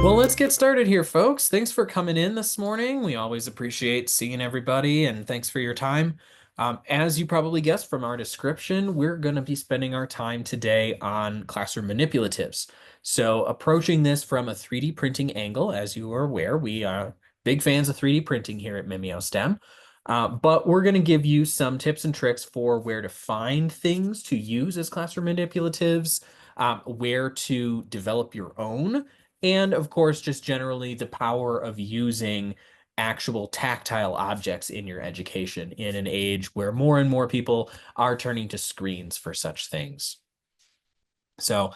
Well, let's get started here, folks. Thanks for coming in this morning. We always appreciate seeing everybody, and thanks for your time. As you probably guessed from our description, we're going to be spending our time today on classroom manipulatives. So, approaching this from a 3D printing angle, as you are aware, we are big fans of 3D printing here at MimioSTEM. But we're going to give you some tips and tricks for where to find things to use as classroom manipulatives, where to develop your own, and of course, just generally the power of using actual tactile objects in your education in an age where more and more people are turning to screens for such things. So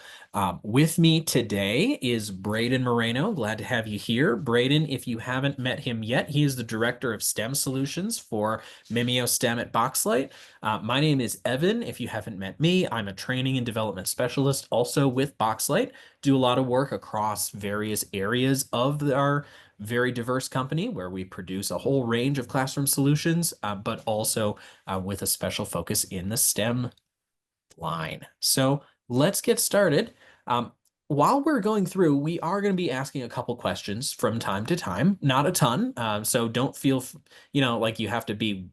with me today is Braydon Moreno. Glad to have you here. Braydon, if you haven't met him yet, he is the Director of STEM Solutions for MimioSTEM at Boxlight. My name is Evan. If you haven't met me, I'm a training and development specialist also with Boxlight. Do a lot of work across various areas of our very diverse company where we produce a whole range of classroom solutions, but also with a special focus in the STEM line. So let's get started. While we're going through, we are going to be asking a couple questions from time to time, not a ton. So don't feel, like you have to be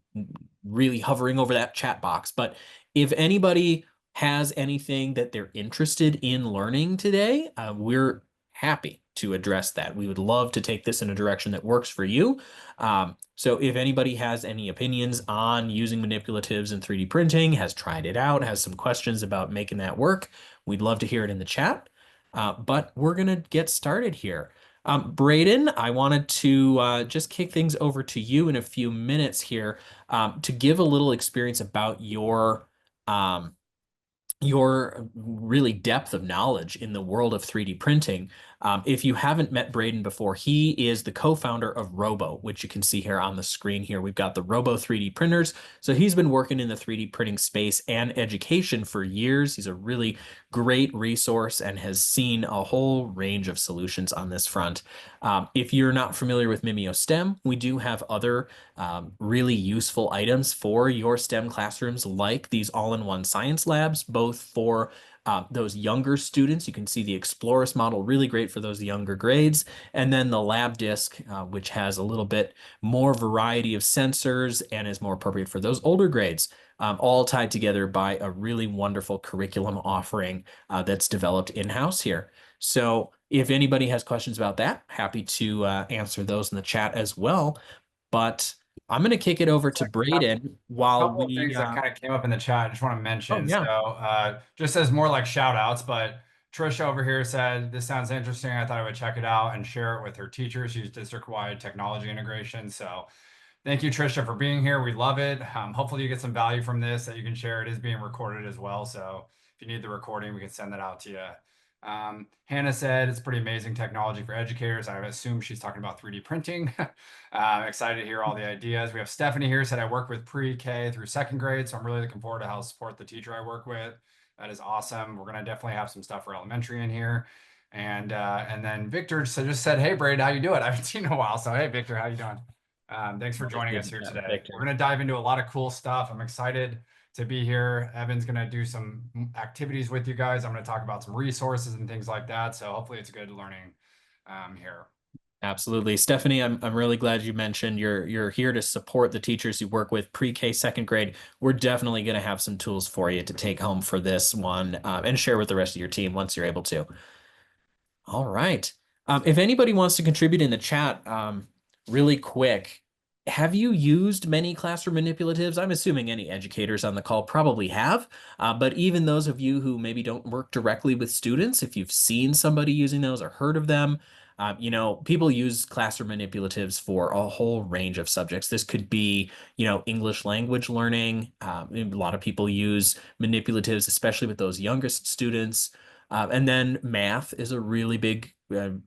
really hovering over that chat box. But if anybody has anything that they're interested in learning today, we're happy to address that. We would love to take this in a direction that works for you. So if anybody has any opinions on using manipulatives in 3D printing, has tried it out, has some questions about making that work, we'd love to hear it in the chat. But we're going to get started here. Braydon, I wanted to just kick things over to you in a few minutes here to give a little experience about um, your really depth of knowledge in the world of 3D printing. If you haven't met Braydon before, he is the co-founder of Robo, which you can see here on the screen here. We've got the Robo 3D printers. So he's been working in the 3D printing space and education for years. He's a really great resource and has seen a whole range of solutions on this front. If you're not familiar with MimioSTEM, we do have other really useful items for your STEM classrooms, like these all-in-one science labs, both for those younger students. You can see the Explorers model, really great for those younger grades. And then the lab disc, which has a little bit more variety of sensors and is more appropriate for those older grades, all tied together by a really wonderful curriculum offering that's developed in-house here. So if anybody has questions about that, happy to answer those in the chat as well. But I'm going to kick it over to Braydon while Couple of we things that kind of came up in the chat. I just want to oh mention. yeah. Just as more like shout outs, but Trisha over here said this sounds interesting. I thought I would check it out and share it with her teachers. She's district-wide technology integration. So thank you, Trisha, for being here. We love it. Hopefully you get some value from this that you can share. It is being recorded as well. So if you need the recording, we can send that out to you. Hannah said it's pretty amazing technology for educators. I assume she's talking about 3D printing. Excited to hear all the ideas. We have Stephanie here said I work with pre-K through second grade, so I'm really looking forward to how to support the teacher I work with. That is awesome. We're gonna definitely have some stuff for elementary in here. And then Victor just said, "Hey, Braid, how you doing? I haven't seen you in a while." So hey, Victor, how you doing? Thanks for Always joining good us to here chat with today. We're Victor. gonna dive into a lot of cool stuff. I'm excited to be here. Evan's going to do some activities with you guys. I'm going to talk about some resources and things like that. So hopefully it's good learning here. Absolutely. Stephanie, I'm really glad you mentioned you're here to support the teachers you work with pre-K second grade. We're definitely going to have some tools for you to take home for this one and share with the rest of your team once you're able to. All right. If anybody wants to contribute in the chat, really quick, have you used many classroom manipulatives? I'm assuming any educators on the call probably have, but even those of you who maybe don't work directly with students, if you've seen somebody using those or heard of them, people use classroom manipulatives for a whole range of subjects. This could be, English language learning. A lot of people use manipulatives, especially with those youngest students. And then math is a really big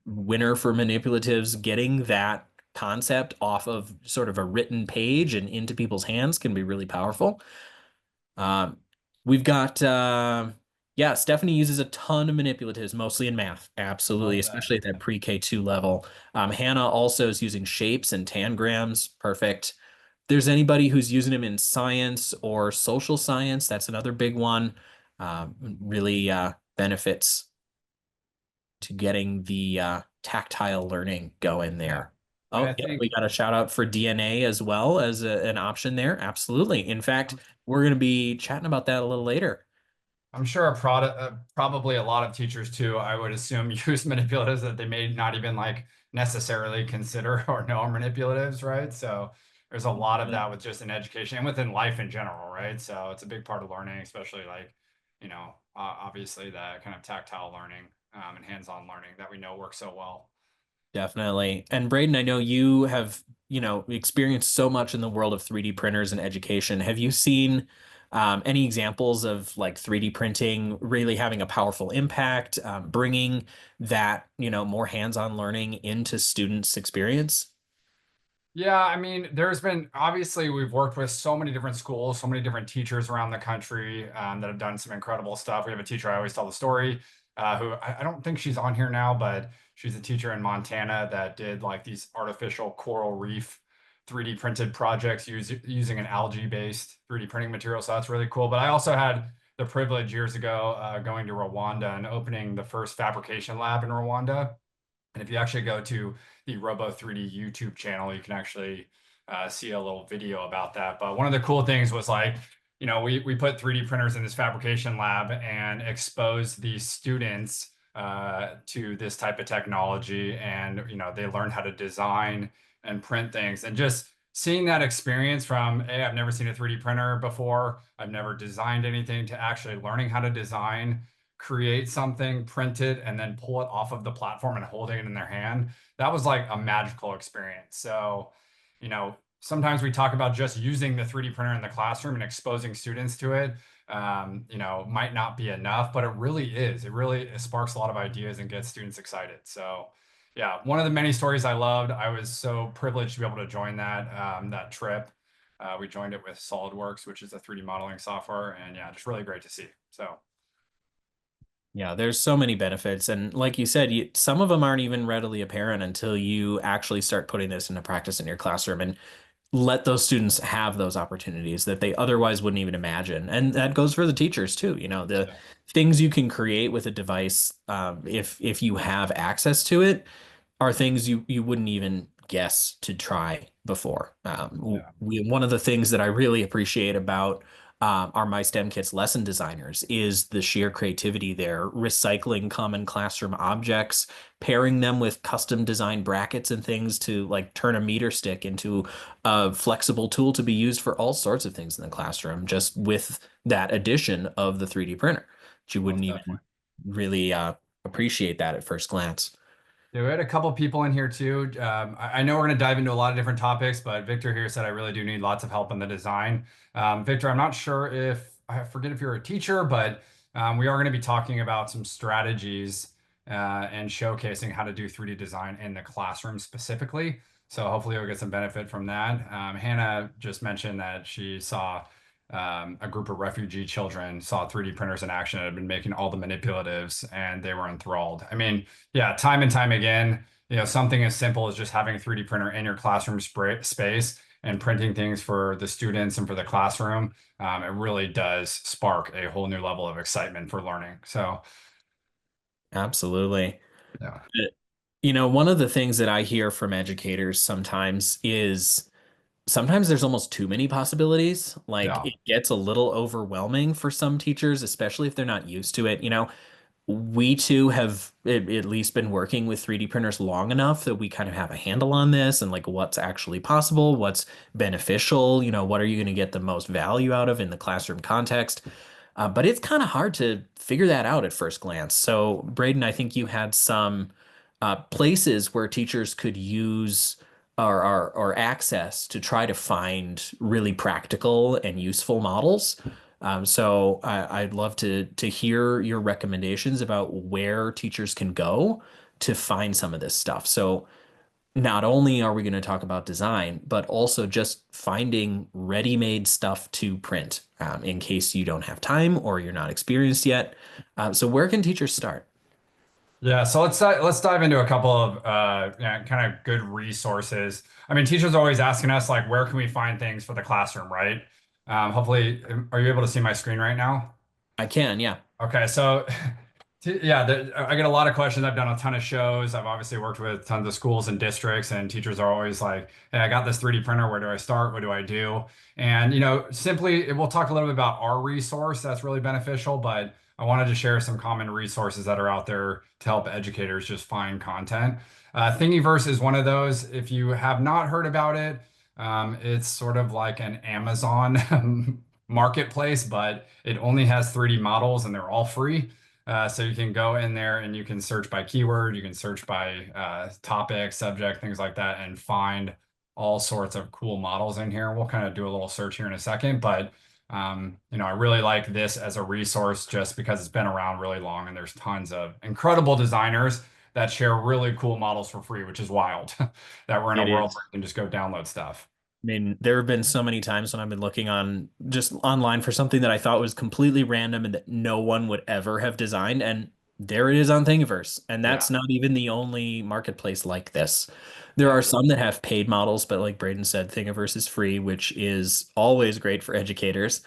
winner for manipulatives. Getting that concept off of sort of a written page and into people's hands can be really powerful. We've got, yeah, Stephanie uses a ton of manipulatives, mostly in math. Absolutely, Love that. especially at that pre-K2 level. Hannah also is using shapes and tangrams. Perfect. If there's anybody who's using them in science or social science, that's another big one. Really benefits to getting the tactile learning going Yeah. there. And I Oh, yeah, think we got a shout out for DNA as well as an option there. Absolutely. In fact, we're going to be chatting about that a little later. I'm sure a product, probably a lot of teachers too, I would assume use manipulatives that they may not even like necessarily consider or know are manipulatives, right? So there's a lot of that with just in education and within life in general, right? So it's a big part of learning, especially like, obviously that kind of tactile learning and hands-on learning that we know works so well. Definitely. And Braden, I know you have, experienced so much in the world of 3D printers and education. Have you seen any examples of like 3D printing really having a powerful impact, bringing that, more hands-on learning into students' experience? Yeah, I mean, there's been obviously we've worked with so many different schools, so many different teachers around the country that have done some incredible stuff. We have a teacher I always tell the story, who I don't think she's on here now, but she's a teacher in Montana that did like these artificial coral reef 3D printed projects using an algae-based 3D printing material. So that's really cool. But I also had the privilege years ago going to Rwanda and opening the first fabrication lab in Rwanda. And if you actually go to the Robo 3D YouTube channel, you can actually see a little video about that. But one of the cool things was like, we put 3D printers in this fabrication lab and exposed these students to this type of technology. And, they learned how to design and print things. And just seeing that experience from, hey, I've never seen a 3D printer before, I've never designed anything, to actually learning how to design, create something, print it, and then pull it off of the platform and holding it in their hand. That was like a magical experience. So, sometimes we talk about just using the 3D printer in the classroom and exposing students to it, might not be enough, but it really is. It sparks a lot of ideas and gets students excited. So, yeah, one of the many stories I loved. I was so privileged to be able to join that trip. We joined it with SolidWorks, which is a 3D modeling software, and yeah, just really great to see. So. Yeah, there's so many benefits. And like you said, some of them aren't even readily apparent until you actually start putting this into practice in your classroom and let those students have those opportunities that they otherwise wouldn't even imagine. And that goes for the teachers too. The Yeah. things you can create with a device, if you have access to it, are things you wouldn't even guess to try before. Yeah. One of the things that I really appreciate about our My STEM Kits lesson designers is the sheer creativity there, recycling common classroom objects, pairing them with custom designed brackets and things to like turn a meter stick into a flexible tool to be used for all sorts of things in the classroom, just with that addition of the 3D printer. But you Most wouldn't even definitely. really appreciate that at first glance. Yeah, we had a couple people in here too. I know we're going to dive into a lot of different topics, but Victor here said I really do need lots of help in the design. Victor, I'm not sure if I forget if you're a teacher, but we are going to be talking about some strategies and showcasing how to do 3D design in the classroom specifically. So hopefully you'll get some benefit from that. Hannah just mentioned that she saw a group of refugee children saw 3D printers in action and had been making all the manipulatives, and they were enthralled. I mean, yeah, time and time again, something as simple as just having a 3D printer in your classroom space and printing things for the students and for the classroom, it really does spark a whole new level of excitement for learning. So, Absolutely. yeah, One of the things that I hear from educators sometimes is sometimes there's almost too many possibilities. Like yeah, it gets a little overwhelming for some teachers, especially if they're not used to it. We too have at least been working with 3D printers long enough that we kind of have a handle on this and like what's actually possible, what's beneficial, what are you going to get the most value out of in the classroom context. But it's kind of hard to figure that out at first glance. So, Braden, I think you had some places where teachers could use or access to try to find really practical and useful models. So I'd love to hear your recommendations about where teachers can go to find some of this stuff. So not only are we going to talk about design, but also just finding ready-made stuff to print in case you don't have time or you're not experienced yet. So where can teachers start? yeah. So let's dive into a couple of yeah, kind of good resources. I mean, teachers are always asking us like, where can we find things for the classroom, right? Hopefully, are you able to see my screen right now? I can, yeah. Okay, so Yeah, I get a lot of questions. I've done a ton of shows. I've obviously worked with tons of schools and districts, and teachers are always like, "Hey, I got this 3D printer. Where do I start? What do I do?" And simply, we'll talk a little bit about our resource that's really beneficial, but I wanted to share some common resources that are out there to help educators just find content. Thingiverse is one of those. If you have not heard about it, it's sort of like an Amazon marketplace, but it only has 3D models and they're all free. So you can go in there and you can search by keyword, you can search by topic, subject, things like that, and find all sorts of cool models in here. We'll kind of do a little search here in a second, but I really like this as a resource just because it's been around really long and there's tons of incredible designers that share really cool models for free, which is wild that we're in a It world is. where you can just go download stuff. I mean, there have been so many times when I've been looking on just online for something that I thought was completely random and that no one would ever have designed, and there it is on Thingiverse. And Yeah, that's not even the only marketplace like this. There yeah. are some that have paid models, but like Braden said, Thingiverse is free, which is always great for educators.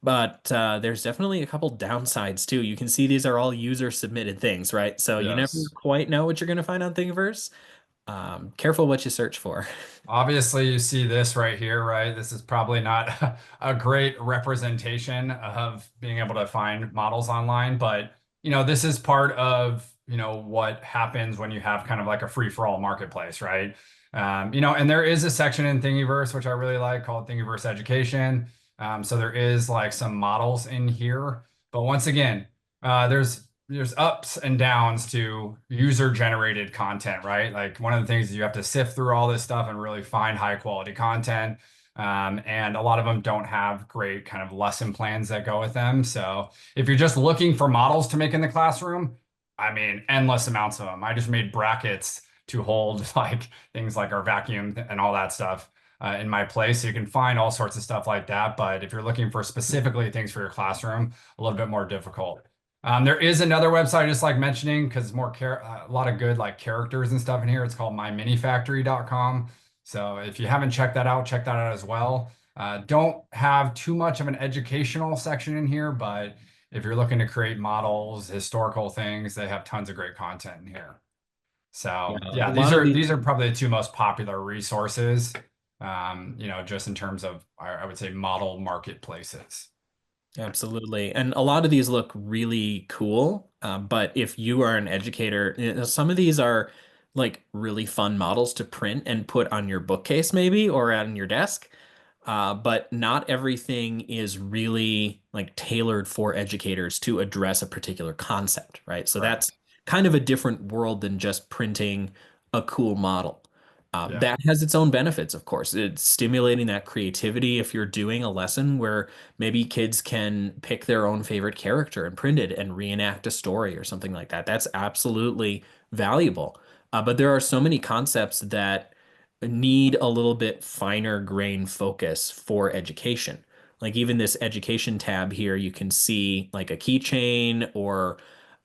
But there's definitely a couple downsides too. You can see these are all user submitted things, right? So you never Yes. quite know what you're going to find on Thingiverse. Careful what you search for. Obviously, you see this right here, right? This is probably not a great representation of being able to find models online, but this is part of, what happens when you have kind of like a free-for-all marketplace, right? And there is a section in Thingiverse, which I really like, called Thingiverse Education. So there is like some models in here, but once again, there's ups and downs to user generated content, right? Like one of the things is you have to sift through all this stuff and really find high quality content. And a lot of them don't have great kind of lesson plans that go with them. So if you're just looking for models to make in the classroom, I mean, endless amounts of them. I just made brackets to hold like things like our vacuum and all that stuff in my place. So you can find all sorts of stuff like that. But if you're looking for specifically things for your classroom, a little bit more difficult. There is another website I just like mentioning because it's a lot of good like characters and stuff in here. It's called myminifactory.com. So if you haven't checked that out, check that out as well. Don't have too much of an educational section in here, but if you're looking to create models, historical things, they have tons of great content in here. Yeah, So a yeah, these lot of are these. these are probably the two most popular resources. Just in terms of I would say model marketplaces. Absolutely. And a lot of these look really cool. But if you are an educator, some of these are like really fun models to print and put on your bookcase, maybe, or on your desk. But not everything is really like tailored for educators to address a particular concept, right? So Right. that's kind of a different world than just printing a cool model. Yeah. That has its own benefits, of course. It's stimulating that creativity if you're doing a lesson where maybe kids can pick their own favorite character and print it and reenact a story or something like that. That's absolutely valuable. But there are so many concepts that need a little bit finer grain focus for education. Like even this education tab here, you can see like a keychain or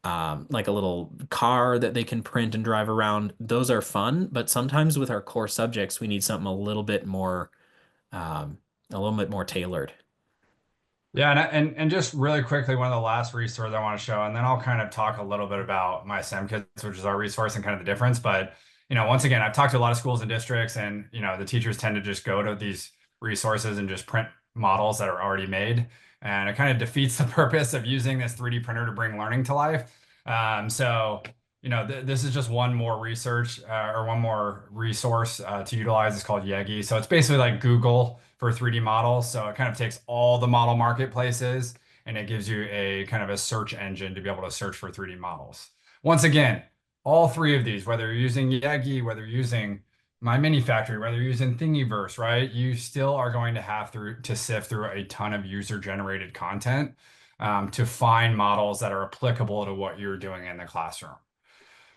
like a little car that they can print and drive around. Those are fun, but sometimes with our core subjects, we need something um, a little bit more tailored. Yeah, and just really quickly, one of the last resources I want to show, and then I'll kind of talk a little bit about my STEM kits, which is our resource and kind of the difference. But once again, I've talked to a lot of schools and districts, and the teachers tend to just go to these resources and just print models that are already made, and it kind of defeats the purpose of using this 3D printer to bring learning to life. So this is just one more research or one more resource to utilize. It's called Yegi. So it's basically like Google for 3D models. So it kind of takes all the model marketplaces and it gives you a kind of a search engine to be able to search for 3D models. Once again, all three of these, whether you're using Yegi, whether you're using My Mini Factory, whether you're using Thingiverse, right? You still are going to have to sift through a ton of user generated content to find models that are applicable to what you're doing in the classroom,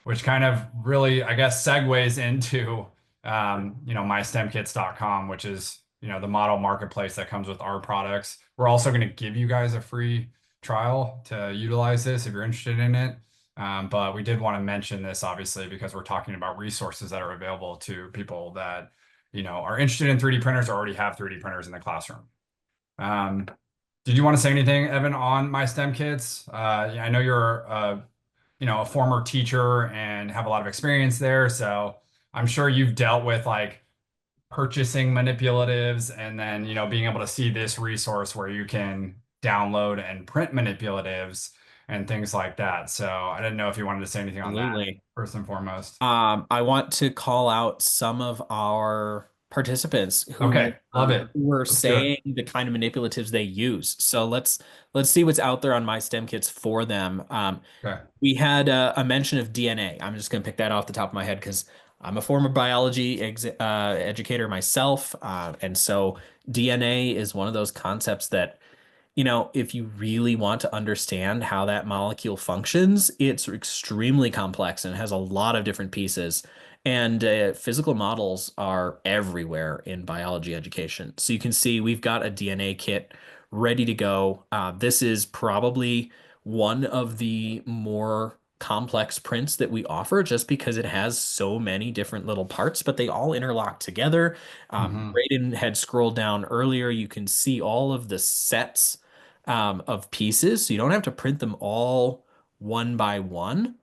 which kind of really, I guess, segues into, mystemkits.com, which is, the model marketplace that comes with our products. We're also going to give you guys a free trial to utilize this if you're interested in it. But we did want to mention this, obviously, because we're talking about resources that are available to people that, are interested in 3D printers or already have 3D printers in the classroom. Um, Did you want to say anything, Evan, on my STEM kits? Yeah, I know you're a former teacher and have a lot of experience there, so I'm sure you've dealt with like purchasing manipulatives and then, being able to see this resource where you can download and print manipulatives and things like that. So I didn't know if you wanted to say anything on that Absolutely. first and foremost. I want to call out some of our participants Okay, love it. who were Let's do it. saying the kind of manipulatives they use. So let's see what's out there on my STEM kits for them. Okay. We had a mention of DNA. I'm just going to pick that off the top of my head because I'm a former biology educator myself, and so DNA is one of those concepts that if you really want to understand how that molecule functions, it's extremely complex and has a lot of different pieces. And physical models are everywhere in biology education. So you can see we've got a DNA kit ready to go. This is probably one of the more complex prints that we offer just because it has so many different little parts, but they all interlock together. Hmm. Braydon had scrolled down earlier. You can see all of the sets of pieces. So you don't have to print them all one by one.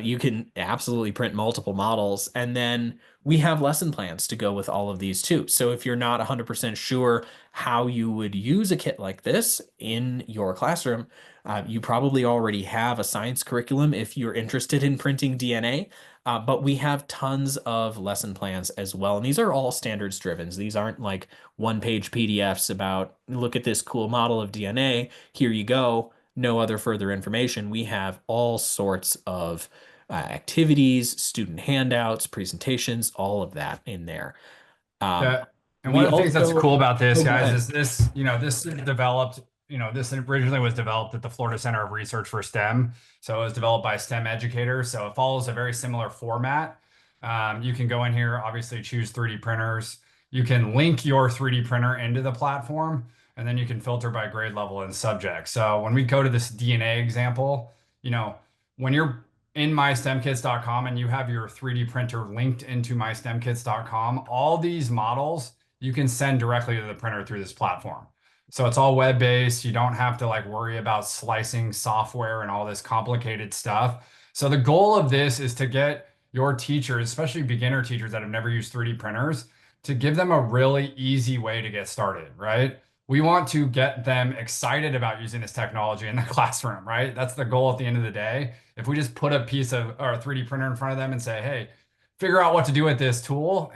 You can absolutely print multiple models. And then we have lesson plans to go with all of these too. So if you're not 100% sure how you would use a kit like this in your classroom, you probably already have a science curriculum if you're interested in printing DNA. But we have tons of lesson plans as well. And these are all standards driven. These aren't like one-page PDFs about look at this cool model of DNA. Here you go. No other further information. We have all sorts of activities, student handouts, presentations, all of that in there. Um, Yeah. And one we of the things that's cool also, about this, oh, go guys, ahead. is this originally was developed at the Florida Center of Research for STEM. So it was developed by STEM educators. So it follows a very similar format. You can go in here, obviously choose 3D printers. You can link your 3D printer into the platform, and then you can filter by grade level and subject. So when we go to this DNA example, you know, when you're in mystemkits.com and you have your 3D printer linked into mystemkits.com, all these models you can send directly to the printer through this platform. So it's all web-based. You don't have to like worry about slicing software and all this complicated stuff. So the goal of this is to get your teachers, especially beginner teachers that have never used 3D printers, to give them a really easy way to get started, right? We want to get them excited about using this technology in the classroom, right? That's the goal at the end of the day. If we just put a piece of or a 3D printer in front of them and say, hey, figure out what to do with this tool,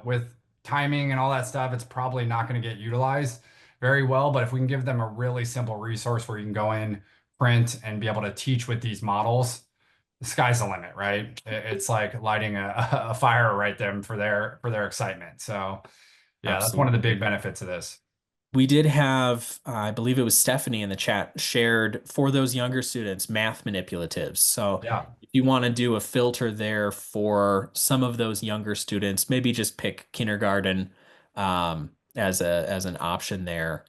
with timing and all that stuff, it's probably not going to get utilized very well. But if we can give them a really simple resource where you can go in, print, and be able to teach with these models, the sky's the limit, right? It's like lighting a fire right there for their excitement. So yeah, that's one of the big Absolutely. benefits of this. We did have, I believe it was Stephanie in the chat, shared for those younger students math manipulatives. So Yeah. if you want to do a filter there for some of those younger students, maybe just pick kindergarten as an option there.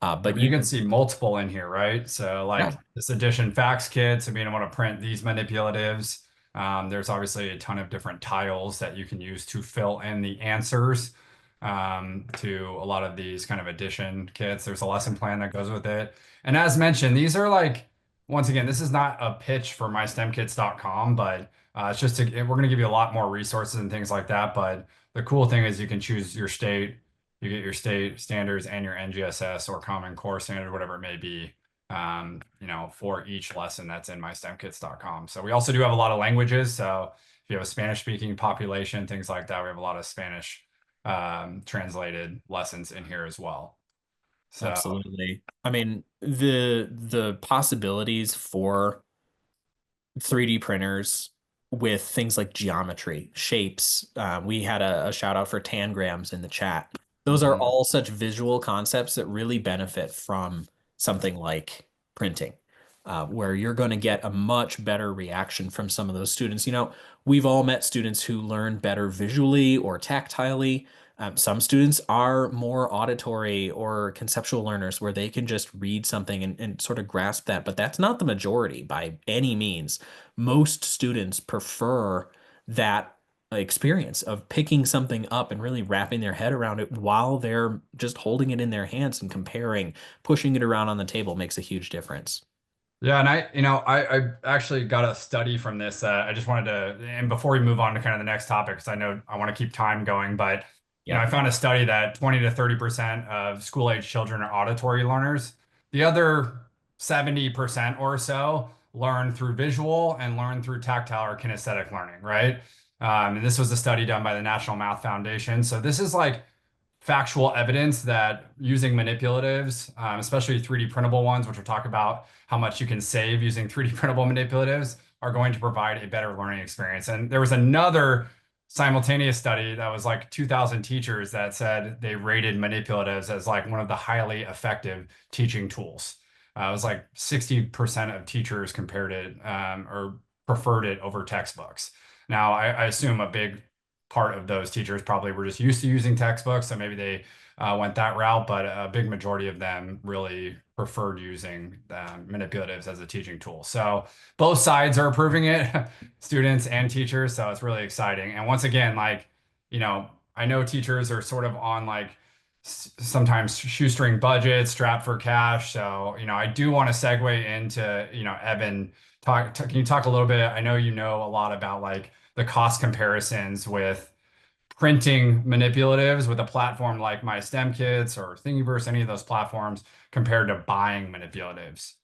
I But mean, you can see multiple in here, right? So yeah, like this edition fax kit, so being able to print these manipulatives. There's obviously a ton of different tiles that you can use to fill in the answers to a lot of these kind of edition kits. There's a lesson plan that goes with it. And as mentioned, these are like, once again, this is not a pitch for mystemkits.com, but it's just we're going to give you a lot more resources and things like that. But the cool thing is you can choose your state, you get your state standards and your NGSS or Common Core standard, whatever it may be, for each lesson that's in mystemkits.com. So we also do have a lot of languages. So if you have a Spanish speaking population, things like that, we have a lot of Spanish translated lessons in here as well. So absolutely. I mean, the possibilities for 3D printers with things like geometry, shapes. We had a shout out for tangrams in the chat. Those are mhm. all such visual concepts that really benefit from something like printing, where you're going to get a much better reaction from some of those students. We've all met students who learn better visually or tactilely. Some students are more auditory or conceptual learners where they can just read something and sort of grasp that, but that's not the majority by any means. Most students prefer that experience of picking something up and really wrapping their head around it while they're just holding it in their hands and comparing, pushing it around on the table makes a huge difference. Yeah, and I actually got a study from this. I just wanted to, and before we move on to kind of the next topic, because I know I want to keep time going, but I Yep, found a study that 20 to 30% of school-age children are auditory learners. The other 70% or so learn through visual and learn through tactile or kinesthetic learning, right? And this was a study done by the National Math Foundation. So this is like factual evidence that using manipulatives, especially 3D printable ones, which we'll talk about how much you can save using 3D printable manipulatives, are going to provide a better learning experience. And there was another simultaneous study that was like 2,000 teachers that said they rated manipulatives as like one of the highly effective teaching tools. It was like 60% of teachers compared it or preferred it over textbooks. Now, I assume a big part of those teachers probably were just used to using textbooks, so maybe they went that route, but a big majority of them really preferred using manipulatives as a teaching tool. So both sides are approving it, students and teachers, so it's really exciting. And once again, like, I know teachers are sort of on like sometimes shoestring budgets, strapped for cash. So, I do want to segue into, Evan, can you talk a little bit? I know you know a lot about like the cost comparisons with printing manipulatives with a platform like My STEM Kits or Thingiverse, any of those platforms, compared to buying manipulatives.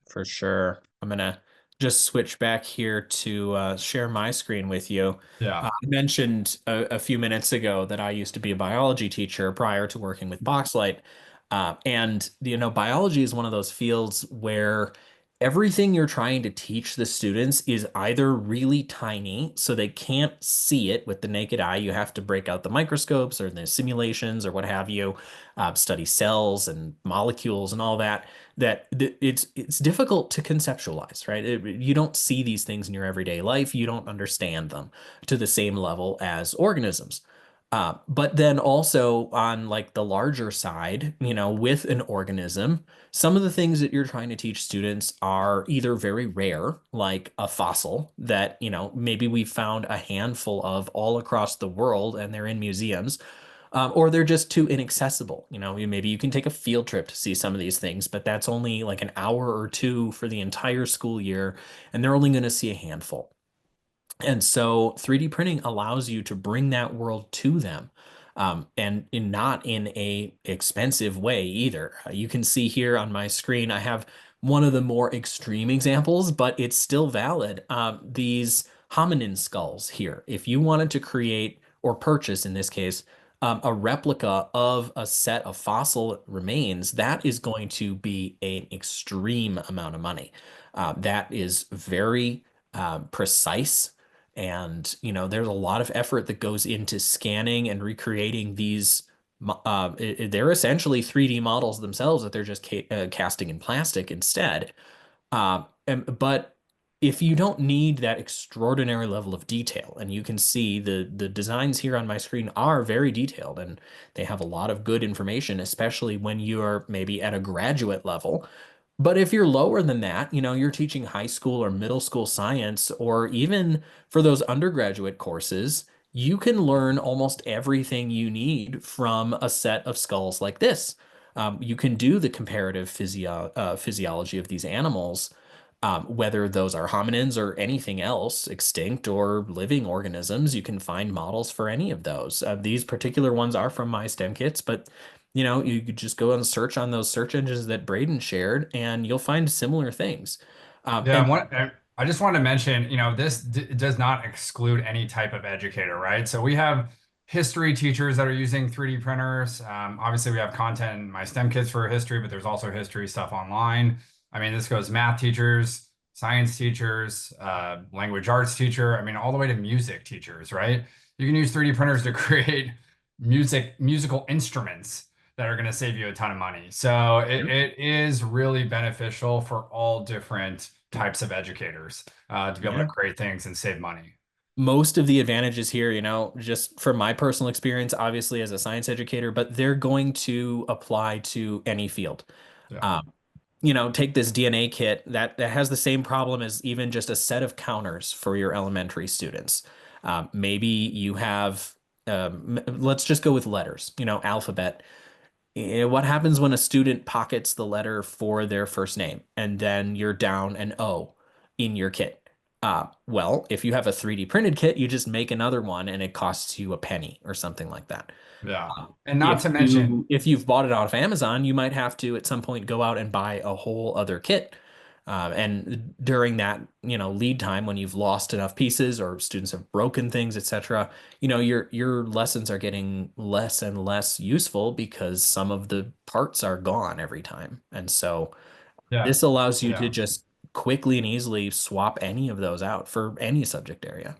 for sure. I'm gonna just switch back here to share my screen with you. Yeah. I mentioned a few minutes ago that I used to be a biology teacher prior to working with Boxlight. And, biology is one of those fields where everything you're trying to teach the students is either really tiny, so they can't see it with the naked eye. You have to break out the microscopes or the simulations or what have you, study cells and molecules and all that. It's difficult to conceptualize, right? You don't see these things in your everyday life. You don't understand them to the same level as organisms. But then also on like the larger side, with an organism, some of the things that you're trying to teach students are either very rare, like a fossil that, maybe we found a handful of all across the world and they're in museums, or they're just too inaccessible. Maybe you can take a field trip to see some of these things, but that's only like an hour or two for the entire school year, and they're only going to see a handful. And so 3D printing allows you to bring that world to them, and not in a expensive way either. You can see here on my screen, I have one of the more extreme examples, but it's still valid. These hominin skulls here. If you wanted to create or purchase, in this case, a replica of a set of fossil remains, that is going to be an extreme amount of money. That is very precise, and, there's a lot of effort that goes into scanning and recreating these. They're essentially 3D models themselves that they're just casting in plastic instead. But if you don't need that extraordinary level of detail, and you can see the designs here on my screen are very detailed and they have a lot of good information, especially when you're maybe at a graduate level. But if you're lower than that, you're teaching high school or middle school science, or even for those undergraduate courses, you can learn almost everything you need from a set of skulls like this. You can do the comparative physiology of these animals, whether those are hominins or anything else, extinct or living organisms. You can find models for any of those. These particular ones are from my STEM kits, but you could just go and search on those search engines that Braden shared, and you'll find similar things. Yeah, And and I just wanted to mention, this d does not exclude any type of educator, right? So we have history teachers that are using 3D printers. Obviously, we have content in my STEM kits for history, but there's also history stuff online. I mean, this goes math teachers, science teachers, language arts teacher. I mean, all the way to music teachers, right? You can use 3D printers to create musical instruments that are going to save you a ton of money. So it is really beneficial for all different types of educators to be able to yeah, create things and save money. most of the advantages here, just from my personal experience, obviously as a science educator, but they're going to apply to any field. Yeah. Um, take this DNA kit that has the same problem as even just a set of counters for your elementary students. Maybe you have, let's just go with letters, alphabet. What happens when a student pockets the letter for their first name and then you're down an O in your kit? Well, if you have a 3D printed kit, you just make another one and it costs you a penny or something like that. Yeah. Um, And not if to mention, you've bought it off Amazon, you might have to at some point go out and buy a whole other kit. And during that, lead time when you've lost enough pieces or students have broken things, etc., your lessons are getting less and less useful because some of the parts are gone every time. And so yeah, this allows you to yeah. just quickly and easily swap any of those out for any subject area.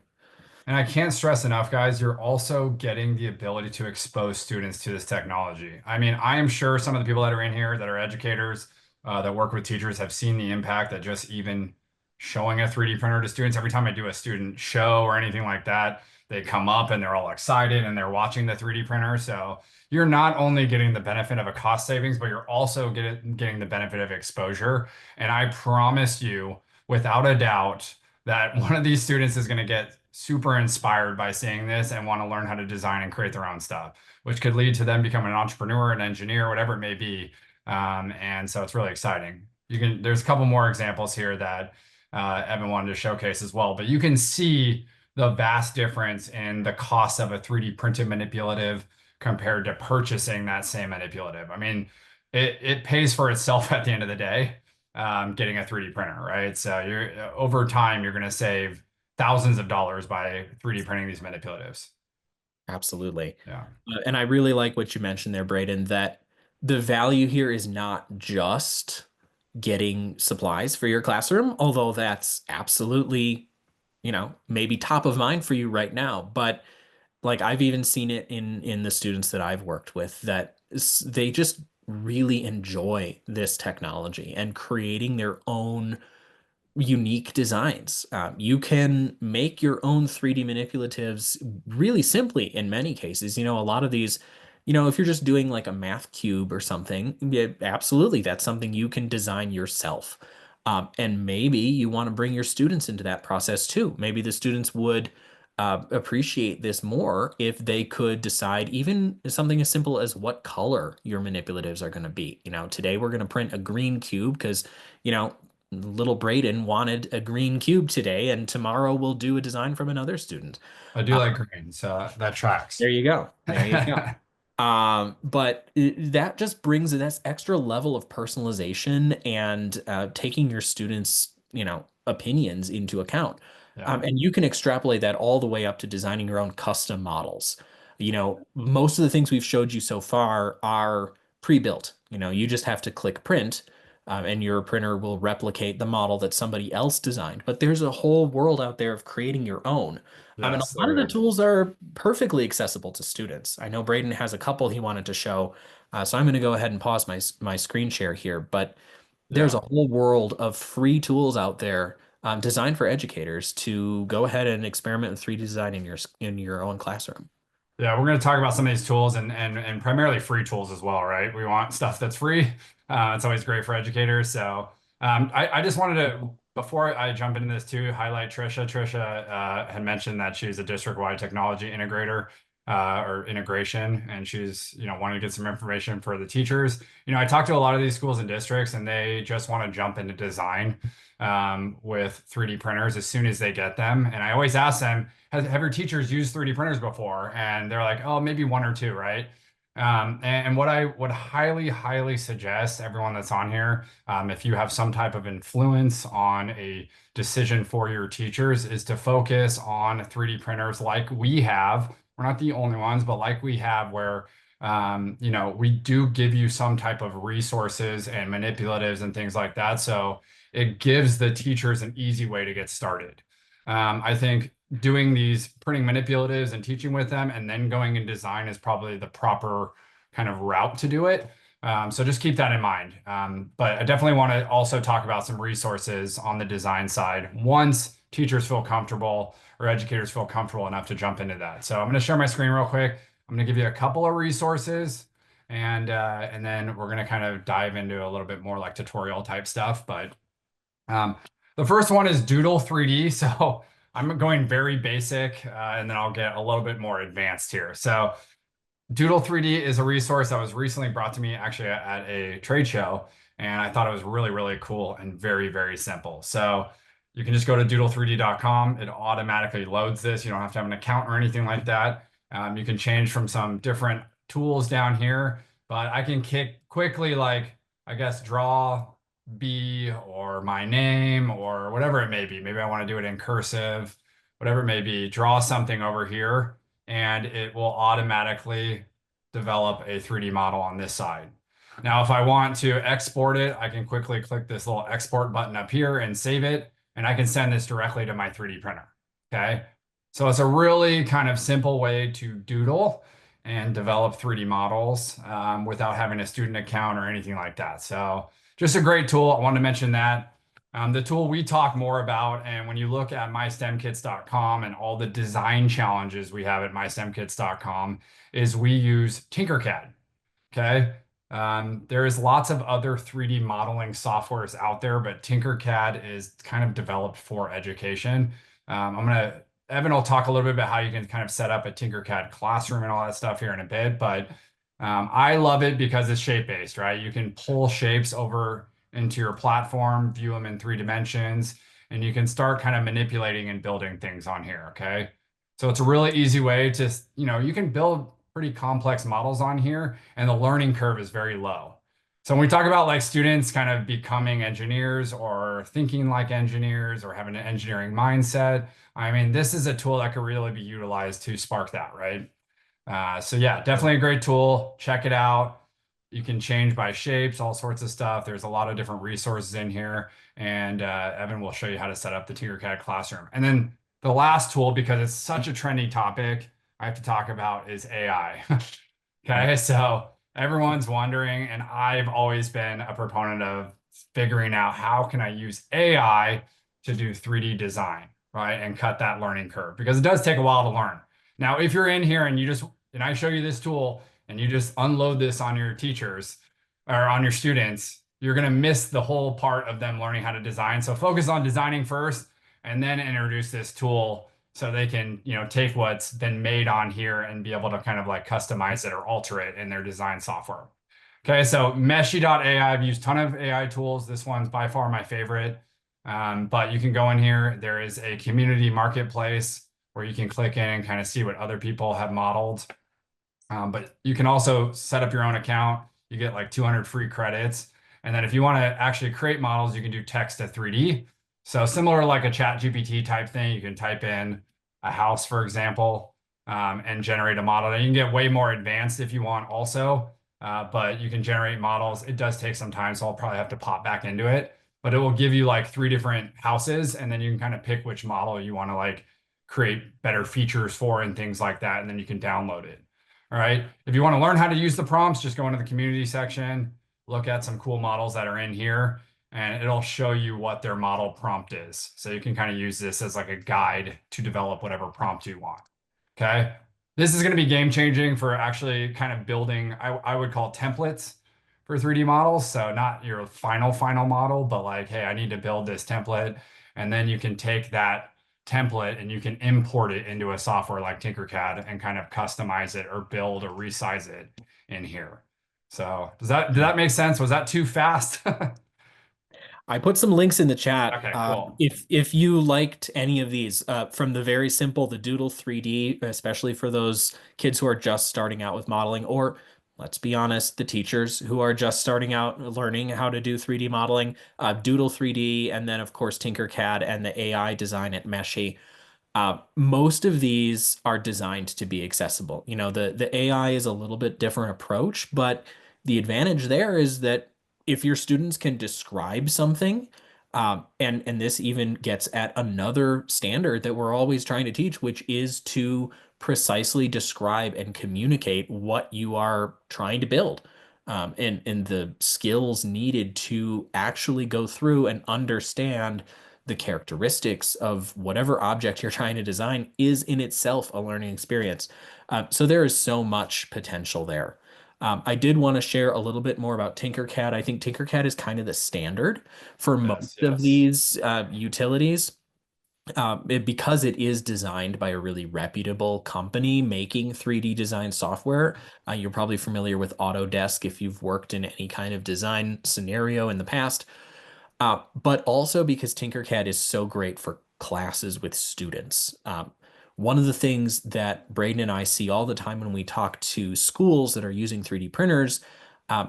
And I can't stress enough, guys, you're also getting the ability to expose students to this technology. I mean, I am sure some of the people that are in here that are educators, that work with teachers have seen the impact that just even showing a 3D printer to students. Every time I do a student show or anything like that, they come up and they're all excited and they're watching the 3D printer. So you're not only getting the benefit of a cost savings, but you're also getting the benefit of exposure. And I promise you, without a doubt, that one of these students is going to get super inspired by seeing this and want to learn how to design and create their own stuff, which could lead to them becoming an entrepreneur, an engineer, whatever it may be. And so it's really exciting. There's a couple more examples here that Evan wanted to showcase as well, but you can see the vast difference in the cost of a 3D printed manipulative compared to purchasing that same manipulative. I mean, it pays for itself at the end of the day, getting a 3D printer, right? So you're over time, you're going to save thousands of dollars by 3D printing these manipulatives. Absolutely. Yeah. And I really like what you mentioned there, Braden, that the value here is not just getting supplies for your classroom, although that's absolutely, maybe top of mind for you right now. But like I've even seen it in the students that I've worked with that they just really enjoy this technology and creating their own unique designs. You can make your own 3D manipulatives really simply in many cases. A lot of these, if you're just doing like a math cube or something, yeah, absolutely, that's something you can design yourself. And maybe you want to bring your students into that process too. Maybe the students would appreciate this more if they could decide even something as simple as what color your manipulatives are going to be. Today we're going to print a green cube because, little Braden wanted a green cube today, and tomorrow we'll do a design from another student. I do Uh, like green, so that tracks. there you go. There you go. But that just brings this extra level of personalization and taking your students, opinions into account. Yeah. And you can extrapolate that all the way up to designing your own custom models. Most of the things we've showed you so far are pre-built. You just have to click print, and your printer will replicate the model that somebody else designed. But there's a whole world out there of creating your own. And a Yes, lot of there the is. tools are perfectly accessible to students. I know Braden has a couple he wanted to show, so I'm going to go ahead and pause my screen share here. But there's Yeah. a whole world of free tools out there designed for educators to go ahead and experiment with 3D design in your own classroom. Yeah, we're going to talk about some of these tools and primarily free tools as well, right? We want stuff that's free. It's always great for educators. So I just wanted to, before I jump into this too, highlight Trisha. Trisha had mentioned that she's a district-wide technology integrator or integration, and she's, wanting to get some information for the teachers. I talked to a lot of these schools and districts, and they just want to jump into design with 3D printers as soon as they get them. And I always ask them, have your teachers used 3D printers before? And they're like, oh, maybe one or two, right? And what I would highly, highly suggest everyone that's on here, if you have some type of influence on a decision for your teachers, is to focus on 3D printers like we have. We're not the only ones, but like we have, where we do give you some type of resources and manipulatives and things like that. So it gives the teachers an easy way to get started. I think doing these printing manipulatives and teaching with them and then going in design is probably the proper kind of route to do it. So just keep that in mind. But I definitely want to also talk about some resources on the design side once teachers feel comfortable or educators feel comfortable enough to jump into that. So I'm going to share my screen real quick. I'm going to give you a couple of resources and then we're going to kind of dive into a little bit more like tutorial type stuff. But um, the first one is Doodle 3D. So I'm going very basic, and then I'll get a little bit more advanced here. So Doodle 3D is a resource that was recently brought to me actually at a trade show, and I thought it was really, really cool and very, very simple. So you can just go to doodle3d.com. It automatically loads this. You don't have to have an account or anything like that. You can change from some different tools down here, but I can quickly, like, I guess, draw B or my name or whatever it may be. Maybe I want to do it in cursive, whatever it may be. Draw something over here and it will automatically develop a 3D model on this side. Now, if I want to export it, I can quickly click this little export button up here and save it, and I can send this directly to my 3D printer. Okay. So it's a really kind of simple way to doodle and develop 3D models without having a student account or anything like that. So just a great tool. I wanted to mention that. The tool we talk more about, and when you look at mystemkits.com and all the design challenges we have at mystemkits.com, is we use Tinkercad. Okay. There is lots of other 3D modeling softwares out there, but Tinkercad is kind of developed for education. Evan will talk a little bit about how you can kind of set up a Tinkercad classroom and all that stuff here in a bit, but I love it because it's shape-based, right? You can pull shapes over into your platform, view them in 3 dimensions, and you can start kind of manipulating and building things on here, okay? So it's a really easy way to, you can build pretty complex models on here, and the learning curve is very low. So when we talk about like students kind of becoming engineers or thinking like engineers or having an engineering mindset, I mean, this is a tool that could really be utilized to spark that, right? So yeah, definitely a great tool. Check it out. You can change by shapes, all sorts of stuff. There's a lot of different resources in here, and Evan will show you how to set up the Tinkercad classroom. And then the last tool, because it's such a trendy topic, I have to talk about is AI. Okay, so everyone's wondering, and I've always been a proponent of figuring out how can I use AI to do 3D design, right? And cut that learning curve because it does take a while to learn. Now, if you're in here and I show you this tool and you just unload this on your teachers or on your students, you're going to miss the whole part of them learning how to design. So focus on designing first and then introduce this tool so they can, take what's been made on here and be able to kind of like customize it or alter it in their design software. Okay, so Meshy.ai, I've used a ton of AI tools. This one's by far my favorite. But you can go in here. There is a community marketplace where you can click in and kind of see what other people have modeled. But you can also set up your own account. You get like 200 free credits. And then if you want to actually create models, you can do text to 3D. So similar to like a chat GPT type thing, you can type in a house, for example, and generate a model. And you can get way more advanced if you want also, but you can generate models. It does take some time, so I'll probably have to pop back into it. But it will give you like 3 different houses, and then you can kind of pick which model you want to like create better features for and things like that, and then you can download it. All right. If you want to learn how to use the prompts, just go into the community section, look at some cool models that are in here, and it'll show you what their model prompt is. So you can kind of use this as like a guide to develop whatever prompt you want. Okay. This is going to be game changing for actually kind of building, I would call templates for 3D models. So not your final model, but like, hey, I need to build this template. And then you can take that template and you can import it into a software like Tinkercad and kind of customize it or build or resize it in here. So did that make sense? Was that too fast? I put some links in the chat. Okay, cool. If you liked any of these, from the very simple, the Doodle 3D, especially for those kids who are just starting out with modeling, or let's be honest, the teachers who are just starting out learning how to do 3D modeling, Doodle 3D, and then of course Tinkercad and the AI design at Meshy. Most of these are designed to be accessible. The AI is a little bit different approach, but the advantage there is that if your students can describe something, and this even gets at another standard that we're always trying to teach, which is to precisely describe and communicate what you are trying to build. And the skills needed to actually go through and understand the characteristics of whatever object you're trying to design is in itself a learning experience. So there is so much potential there. I did want to share a little bit more about Tinkercad. I think Tinkercad is kind of the standard for It is, most of yes. these utilities. because it is designed by a really reputable company making 3D design software. You're probably familiar with Autodesk if you've worked in any kind of design scenario in the past. But also because Tinkercad is so great for classes with students. One of the things that Braden and I see all the time when we talk to schools that are using 3D printers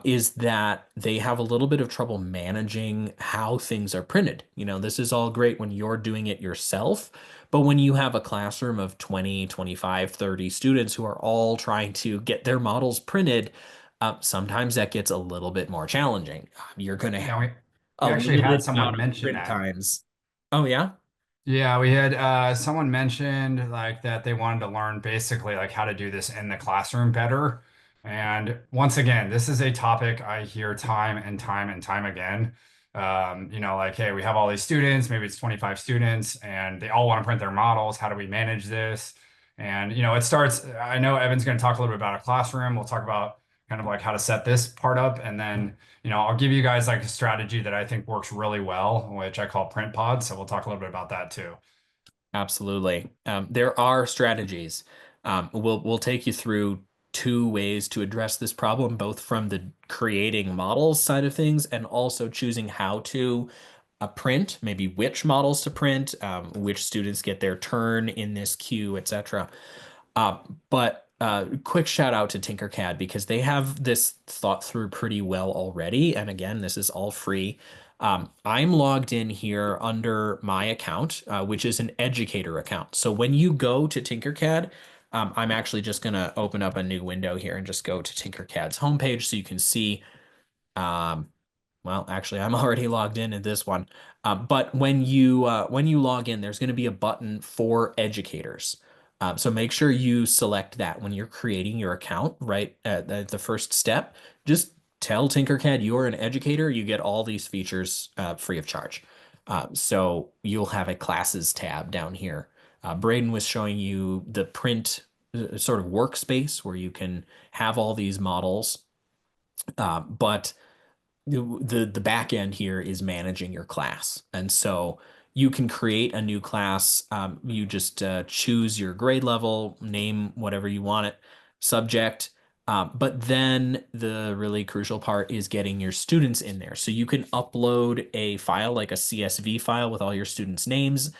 is that they have a little bit of trouble managing how things are printed. This is all great when you're doing it yourself, but when you have a classroom of 20, 25, 30 students who are all trying to get their models printed, sometimes that gets a little bit more challenging. You're going to Yeah, have we a actually had limited someone amount of mention print that. times. Oh yeah, Yeah, we had someone mentioned like that they wanted to learn basically like how to do this in the classroom better. And once again, this is a topic I hear time and time and time again. Like, hey, we have all these students, maybe it's 25 students, and they all want to print their models. How do we manage this? And, it starts, I know Evan's going to talk a little bit about a classroom. We'll talk about kind of like how to set this part up. And then I'll give you guys like a strategy that I think works really well, which I call print pods. So we'll talk a little bit about that too. absolutely. There are strategies. We'll take you through two ways to address this problem, both from the creating models side of things and also choosing how to print, maybe which models to print, which students get their turn in this queue, etc. But quick shout out to Tinkercad because they have this thought through pretty well already. And again, this is all free. I'm logged in here under my account, which is an educator account. So when you go to Tinkercad, I'm actually just going to open up a new window here and just go to Tinkercad's homepage so you can see um, well, actually, I'm already logged in this one. But when you log in, there's going to be a button for educators. So make sure you select that when you're creating your account, right at the first step. Just tell Tinkercad you're an educator. You get all these features free of charge. So you'll have a classes tab down here. Braden was showing you the print sort of workspace where you can have all these models. But the back end here is managing your class. And so you can create a new class. You just choose your grade level, name whatever you want it, subject. But then the really crucial part is getting your students in there. So you can upload a file like a CSV file with all your students' names,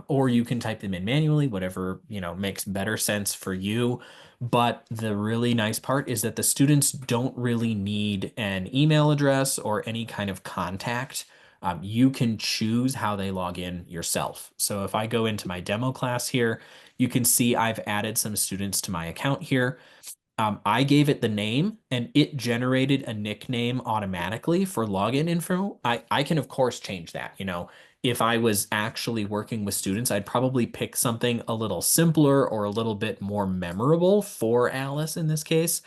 or you can type them in manually, whatever, makes better sense for you. But the really nice part is that the students don't really need an email address or any kind of contact. You can choose how they log in yourself. So if I go into my demo class here, you can see I've added some students to my account here. I gave it the name and it generated a nickname automatically for login info. I can, of course, change that. If I was actually working with students, I'd probably pick something a little simpler or a little bit more memorable for Alice in this case,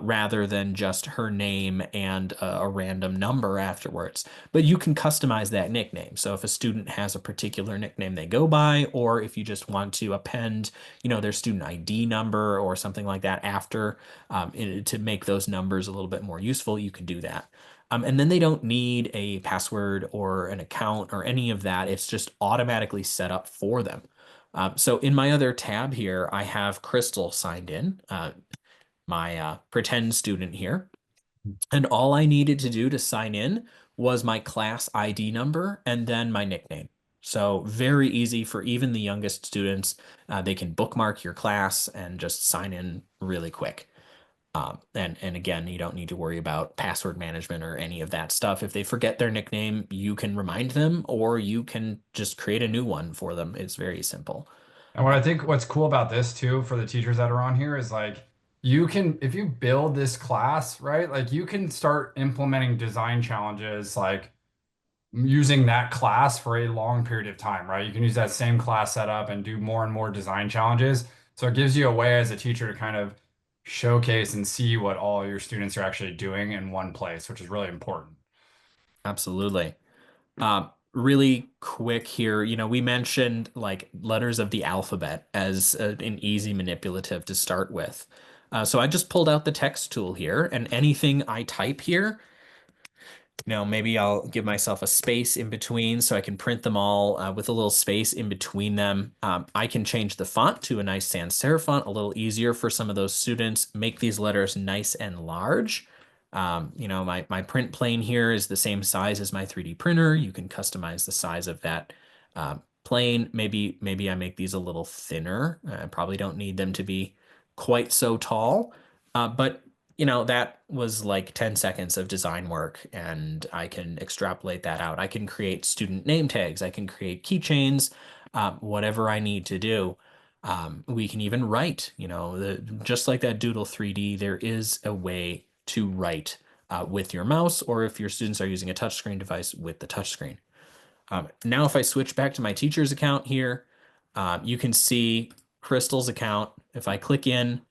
rather than just her name and a random number afterwards. But you can customize that nickname. So if a student has a particular nickname they go by, or if you just want to append their student ID number or something like that after to make those numbers a little bit more useful, you can do that. And then they don't need a password or an account or any of that. It's just automatically set up for them. So in my other tab here, I have Crystal signed in, my pretend student here. And all I needed to do to sign in was my class ID number and then my nickname. So very easy for even the youngest students. They can bookmark your class and just sign in really quick. And again, you don't need to worry about password management or any of that stuff. If they forget their nickname, you can remind them or you can just create a new one for them. It's very simple. And what I think what's cool about this too for the teachers that are on here is like you can if you build this class, right? Like you can start implementing design challenges like using that class for a long period of time, right? You can use that same class setup and do more and more design challenges. So it gives you a way as a teacher to kind of showcase and see what all your students are actually doing in one place, which is really important. Absolutely. Really quick here, we mentioned like letters of the alphabet as an easy manipulative to start with. So I just pulled out the text tool here, and anything I type here Maybe I'll give myself a space in between so I can print them all with a little space in between them. I can change the font to a nice sans serif font, a little easier for some of those students, make these letters nice and large. My print plane here is the same size as my 3D printer. You can customize the size of that plane. Maybe I make these a little thinner. I probably don't need them to be quite so tall. But that was like 10 seconds of design work, and I can extrapolate that out. I can create student name tags, I can create keychains, whatever I need to do. We can even write, just like that Doodle 3D, there is a way to write with your mouse, or if your students are using a touchscreen device, with the touchscreen. Now, if I switch back to my teacher's account here, you can see Crystal's account. If I click in,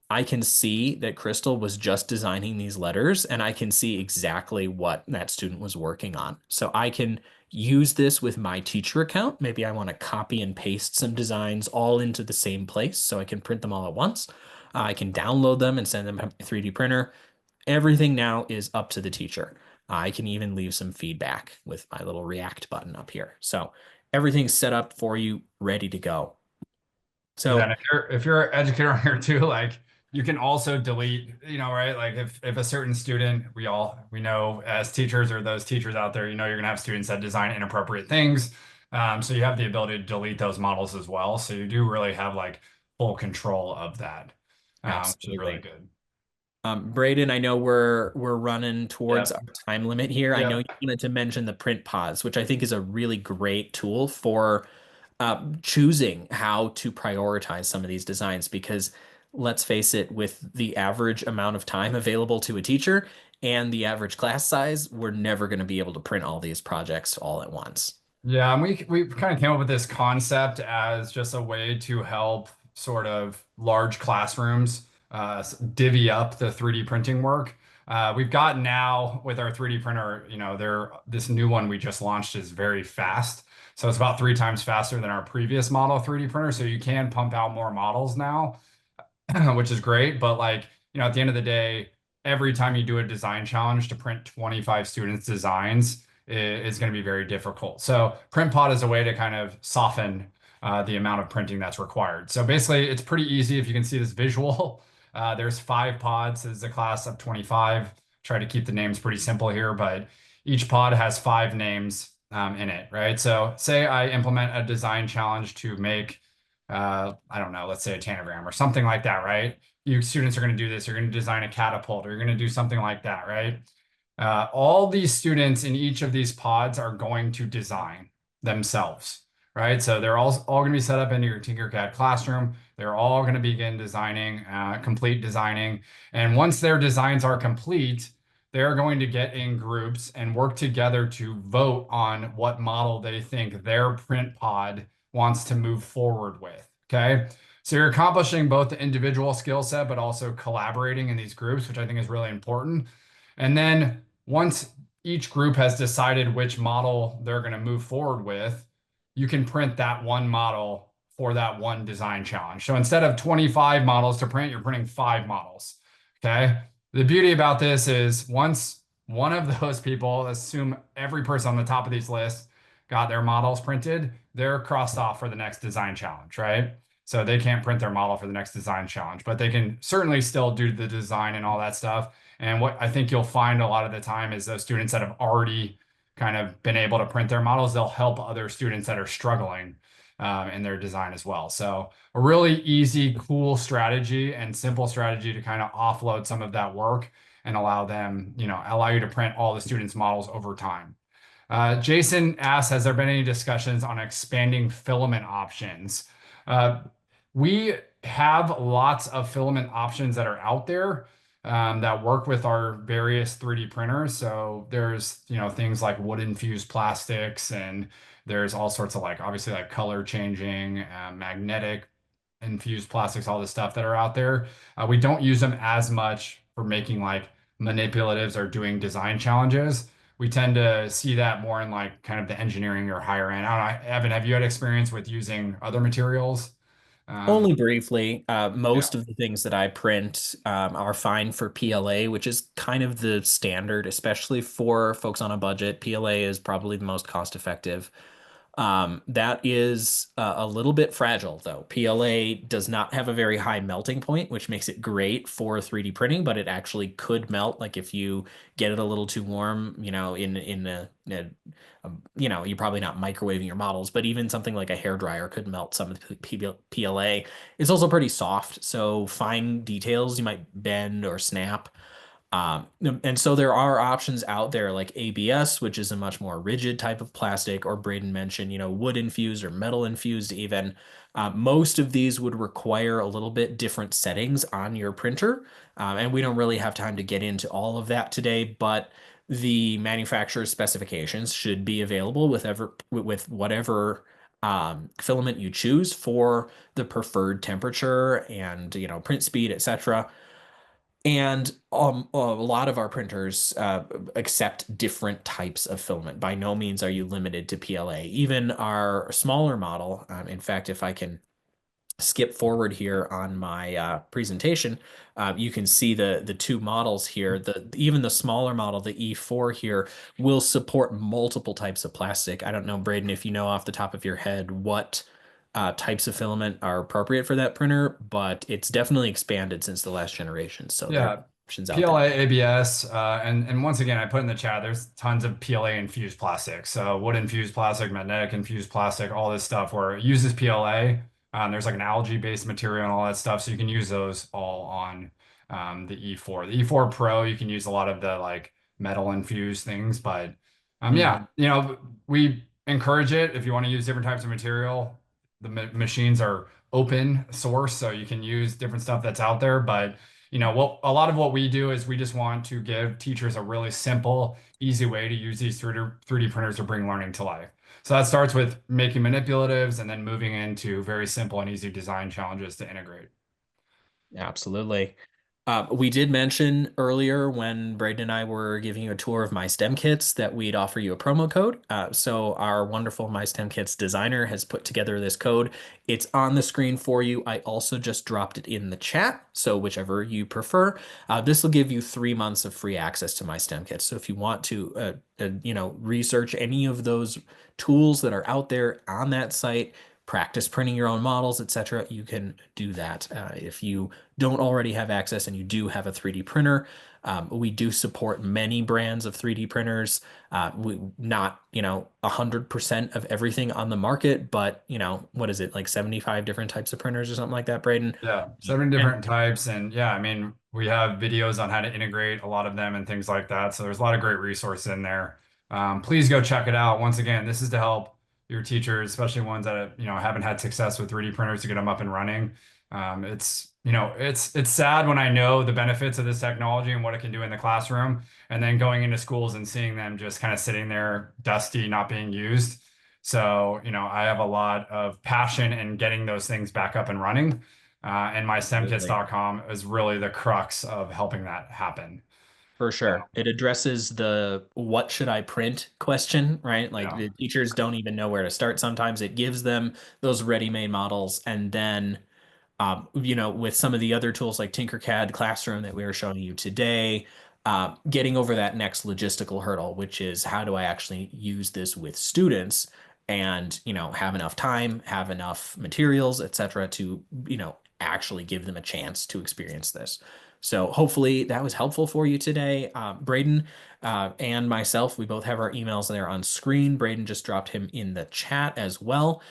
I can see that Crystal was just designing these letters, and I can see exactly what that student was working on. So I can use this with my teacher account. Maybe I want to copy and paste some designs all into the same place so I can print them all at once. I can download them and send them to my 3D printer. Everything now is up to the teacher. I can even leave some feedback with my little React button up here. So everything's set up for you, ready to go. Yeah, So and if you're an educator on here too, like you can also delete, right? Like if a certain student, we know as teachers or those teachers out there, you're gonna have students that design inappropriate things. So you have the ability to delete those models as well. So you do really have like full control of that, which is really absolutely. good. Braydon, I know we're running towards Yep. our time limit here. I know you Yep. wanted to mention the print pods, which I think is a really great tool for choosing how to prioritize some of these designs. Because let's face it, with the average amount of time available to a teacher and the average class size, we're never going to be able to print all these projects all at once. Yeah, and we kind of came up with this concept as just a way to help sort of large classrooms divvy up the 3D printing work. We've got now with our 3D printer, this new one we just launched is very fast. So it's about 3 times faster than our previous model 3D printer. So you can pump out more models now. which is great. But at the end of the day, every time you do a design challenge to print 25 students' designs is going to be very difficult. So print pod is a way to kind of soften the amount of printing that's required. So basically, it's pretty easy if you can see this visual. There's 5 pods. This is a class of 25. Try to keep the names pretty simple here, but each pod has 5 names in it, right? So say I implement a design challenge to make I don't know, let's say a tanagram or something like that, right? You students are going to do this. You're going to design a catapult or you're going to do something like that, right? All these students in each of these pods are going to design themselves, right? So they're all going to be set up into your Tinkercad classroom. They're all going to begin designing, complete designing. And once their designs are complete, they're going to get in groups and work together to vote on what model they think their print pod wants to move forward with. Okay. So you're accomplishing both the individual skill set, but also collaborating in these groups, which I think is really important. And then once each group has decided which model they're going to move forward with, you can print that one model for that one design challenge. So instead of 25 models to print, you're printing 5 models. Okay. The beauty about this is once one of those people, assume every person on the top of these lists got their models printed, they're crossed off for the next design challenge, right? So they can't print their model for the next design challenge, but they can certainly still do the design and all that stuff. And what I think you'll find a lot of the time is those students that have already kind of been able to print their models, they'll help other students that are struggling in their design as well. So a really easy, cool strategy and simple strategy to kind of offload some of that work and allow you to print all the students' models over time. Jason asks, has there been any discussions on expanding filament options? Uh, we have lots of filament options that are out there that work with our various 3D printers. So there's, things like wood infused plastics, and there's all sorts of obviously color changing, magnetic infused plastics, all the stuff that are out there. We don't use them as much for making manipulatives or doing design challenges. We tend to see that more in kind of the engineering or higher end. I don't know, Evan, have you had experience with using other materials? Um, Only briefly. yeah, Most of the things that I print are fine for PLA, which is kind of the standard, especially for folks on a budget. PLA is probably the most cost effective. That is a little bit fragile, though. PLA does not have a very high melting point, which makes it great for 3D printing, but it actually could melt. Like if you get it a little too warm, you're probably not microwaving your models, but even something like a hair dryer could melt some of the PLA. It's also pretty soft, so fine details you might bend or snap. And so there are options out there like ABS, which is a much more rigid type of plastic, or Braden mentioned, wood infused or metal infused even. Most of these would require a little bit different settings on your printer. And we don't really have time to get into all of that today, but the manufacturer's specifications should be available with whatever filament you choose for the preferred temperature and, print speed, etc. And a lot of our printers accept different types of filament. By no means are you limited to PLA. Even our smaller model, in fact, if I can skip forward here on my presentation, you can see the two models here. Even the smaller model, the E4 here, will support multiple types of plastic. I don't know, Braden, if you know off the top of your head what types of filament are appropriate for that printer, but it's definitely expanded since the last generation. So there are yeah. options out there. PLA, ABS, and once again, I put in the chat, there's tons of PLA infused plastic. So wood infused plastic, magnetic infused plastic, all this stuff where it uses PLA. There's like an algae-based material and all that stuff. So you can use those all on the E4. The E4 Pro, you can use a lot of the like metal infused things, but yeah, Mhm. we encourage it if you want to use different types of material. The machines are open source, so you can use different stuff that's out there, but what a lot of what we do is we just want to give teachers a really simple, easy way to use these 3D printers to bring learning to life. So that starts with making manipulatives and then moving into very simple and easy design challenges to integrate. Absolutely. We did mention earlier when Braden and I were giving you a tour of My STEM Kits that we'd offer you a promo code. So our wonderful My STEM Kits designer has put together this code. It's on the screen for you. I also just dropped it in the chat. So whichever you prefer, this will give you 3 months of free access to My STEM Kits. So if you want to, research any of those tools that are out there on that site, practice printing your own models, etc., you can do that. If you don't already have access and you do have a 3D printer, we do support many brands of 3D printers. We not, 100% of everything on the market, but what is it, like 75 different types of printers or something like that, Braden? Yeah, seven And different types. And yeah, I mean, we have videos on how to integrate a lot of them and things like that. So there's a lot of great resources in there. Please go check it out. Once again, this is to help your teachers, especially ones that, haven't had success with 3D printers to get them up and running. It's sad when I know the benefits of this technology and what it can do in the classroom, and then going into schools and seeing them just kind of sitting there dusty, not being used. So, I have a lot of passion in getting those things back up and running. And absolutely. mystemkits.com is really the crux of helping that happen. For So, sure. It addresses the what should I print question, right? Like yeah, the teachers don't even know where to start sometimes. It gives them those ready-made models, and then with some of the other tools like Tinkercad Classroom that we were showing you today, getting over that next logistical hurdle, which is how do I actually use this with students and, have enough time, have enough materials, etc., to, actually give them a chance to experience this. So hopefully that was helpful for you today. Braden and myself, we both have our emails there on screen. Braden just dropped him in the chat as well.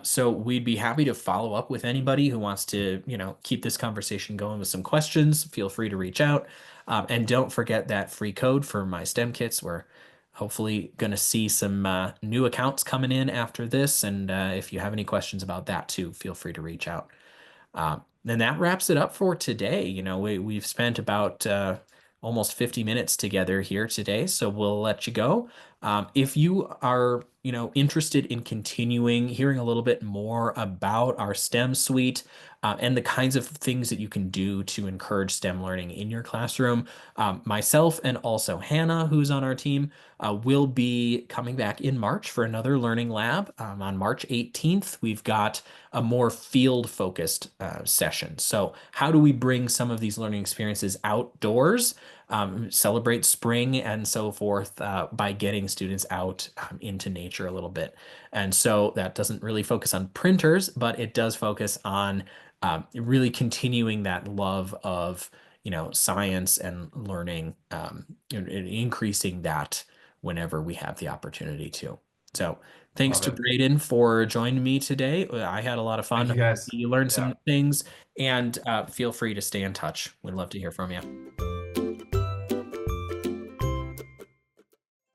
So we'd be happy to follow up with anybody who wants to, keep this conversation going with some questions. Feel free to reach out. And don't forget that free code for My STEM Kits. We're hopefully going to see some new accounts coming in after this. And if you have any questions about that too, feel free to reach out. And that wraps it up for today. We've spent about almost 50 minutes together here today, so we'll let you go. If you are, interested in continuing hearing a little bit more about our STEM suite, and the kinds of things that you can do to encourage STEM learning in your classroom, myself and also Hannah, who's on our team, will be coming back in March for another learning lab. On March 18th, we've got a more field-focused session. So, how do we bring some of these learning experiences outdoors, celebrate spring and so forth, by getting students out into nature a little bit? And so that doesn't really focus on printers, but it does focus on really continuing that love of science and learning, and increasing that whenever we have the opportunity to. So thanks Love to it. Braden for joining me today. I had a lot of Thank fun. you guys. You learned Yeah. some things, and feel free to stay in touch. We'd love to hear from you.